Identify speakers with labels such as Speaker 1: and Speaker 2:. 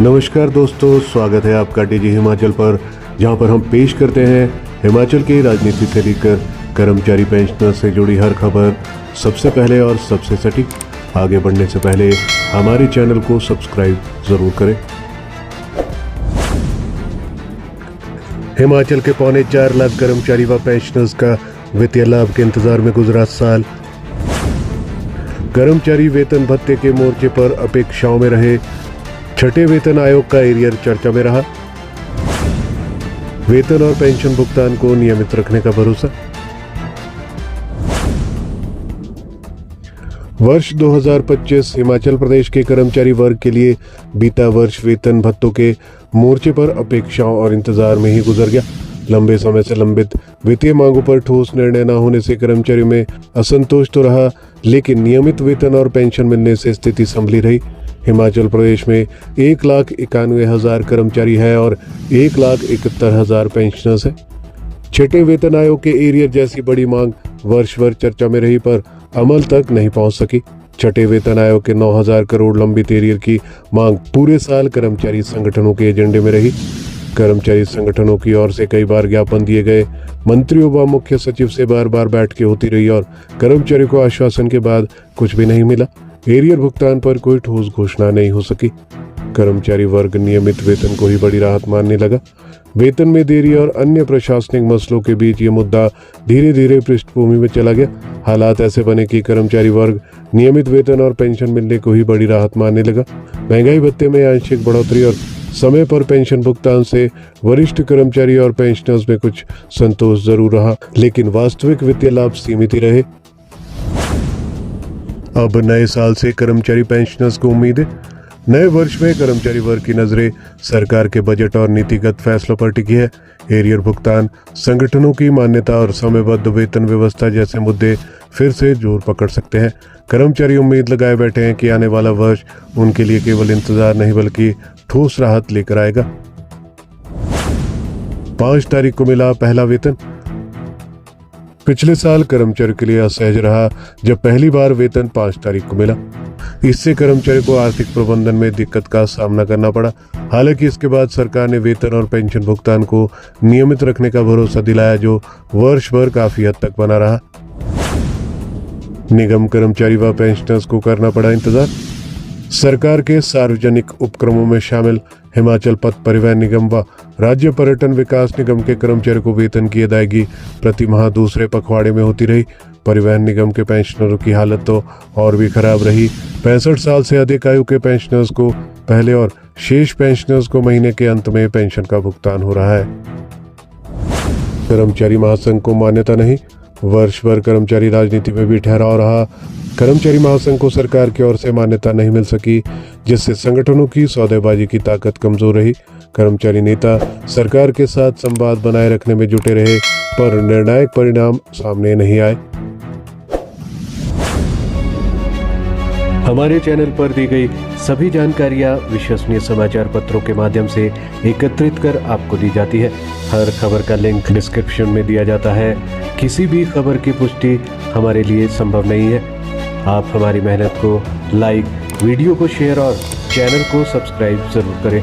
Speaker 1: नमस्कार दोस्तों, स्वागत है आपका डीजी हिमाचल पर, जहां पर हम पेश करते हैं हिमाचल की राजनीति से लेकर कर्मचारी पेंशनर से जुड़ी हर खबर सबसे पहले और सबसे सटीक। आगे बढ़ने से पहले हमारे चैनल को सब्सक्राइब जरूर करें। हिमाचल के 4.25 लाख कर्मचारी व पेंशनर्स का वित्तीय लाभ के इंतजार में गुजरा साल। कर्मचारी वेतन भत्ते के मोर्चे पर अपेक्षाओं में रहे। छठे वेतन आयोग का एरियर चर्चा में रहा। वेतन और पेंशन भुगतान को नियमित रखने का भरोसा। वर्ष 2025 हिमाचल प्रदेश के कर्मचारी वर्ग के लिए बीता वर्ष वेतन भत्तों के मोर्चे पर अपेक्षाओं और इंतजार में ही गुजर गया। लंबे समय से लंबित वित्तीय मांगों पर ठोस निर्णय न होने से कर्मचारियों में असंतोष तो रहा, लेकिन नियमित वेतन और पेंशन मिलने से स्थिति संभली रही। हिमाचल प्रदेश में 1,91,000 कर्मचारी है और 1,71,000 पेंशनर्स है। छठे वेतन आयोग के एरियर जैसी बड़ी मांग वर्ष भर चर्चा में रही, पर अमल तक नहीं पहुंच सकी। छठे वेतन आयोग के 9,000 करोड़ लंबित एरियर की मांग पूरे साल कर्मचारी संगठनों के एजेंडे में रही। कर्मचारी संगठनों की ओर से कई बार ज्ञापन दिए गए। मंत्रियों व मुख्य सचिव से बार बार बैठकें होती रही और कर्मचारियों को आश्वासन के बाद कुछ भी नहीं मिला। एरियर भुगतान पर कोई ठोस घोषणा नहीं हो सकी। कर्मचारी वर्ग नियमित वेतन को ही बड़ी राहत मानने लगा। वेतन में देरी और अन्य प्रशासनिक मसलों के बीच ये मुद्दा धीरे धीरे पृष्ठभूमि में चला गया। हालात ऐसे बने कि कर्मचारी वर्ग नियमित वेतन और पेंशन मिलने को ही बड़ी राहत मानने लगा। महंगाई भत्ते में आंशिक बढ़ोतरी और समय पर पेंशन भुगतान से वरिष्ठ कर्मचारी और पेंशनर्स में कुछ संतोष जरूर रहा, लेकिन वास्तविक वित्तीय लाभ सीमित ही रहे। अब नए साल से कर्मचारी पेंशनर्स को उम्मीद है। नए वर्ष में कर्मचारी वर्ग की नजरें सरकार के बजट और नीतिगत फैसलों पर टिकी है। एरियर भुगतान, संगठनों की मान्यता और समयबद्ध वेतन व्यवस्था जैसे मुद्दे फिर से जोर पकड़ सकते हैं। कर्मचारी उम्मीद लगाए बैठे हैं कि आने वाला वर्ष उनके लिए केवल इंतजार नहीं बल्कि ठोस राहत लेकर आएगा। 5 तारीख को मिला पहला वेतन। पिछले साल कर्मचारियों के लिए असहज रहा जब पहली बार वेतन 5 तारीख को मिला। इससे कर्मचारियों को आर्थिक प्रबंधन में दिक्कत का सामना करना पड़ा। हालांकि इसके बाद सरकार ने वेतन और पेंशन भुगतान को नियमित रखने का भरोसा दिलाया, जो वर्ष भर काफी हद तक बना रहा। निगम कर्मचारी व पेंशनर्स को करना पड़ा इंतजार। सरकार के सार्वजनिक उपक्रमों में शामिल हिमाचल पथ परिवहन निगम व राज्य पर्यटन विकास निगम के कर्मचारियों को वेतन की अदायगी प्रति माह दूसरे पखवाड़े में होती रही। परिवहन निगम के पेंशनरों की हालत तो और भी खराब रही। 65 साल से अधिक आयु के पेंशनर्स को पहले और शेष पेंशनर्स को महीने के अंत में पेंशन का भुगतान हो रहा है। कर्मचारी महासंघ को मान्यता नहीं। वर्ष भर कर्मचारी राजनीति में भी ठहराव रहा। कर्मचारी महासंघ को सरकार की ओर से मान्यता नहीं मिल सकी, जिससे संगठनों की सौदेबाजी की ताकत कमजोर रही। कर्मचारी नेता सरकार के साथ संवाद बनाए रखने में जुटे रहे, पर निर्णायक परिणाम सामने नहीं आए। हमारे चैनल पर दी गई सभी जानकारियां विश्वसनीय समाचार पत्रों के माध्यम से एकत्रित कर आपको दी जाती है। हर खबर का लिंक डिस्क्रिप्शन में दिया जाता है। किसी भी खबर की पुष्टि हमारे लिए संभव नहीं है। आप हमारी मेहनत को लाइक, वीडियो को शेयर और चैनल को सब्सक्राइब जरूर करें।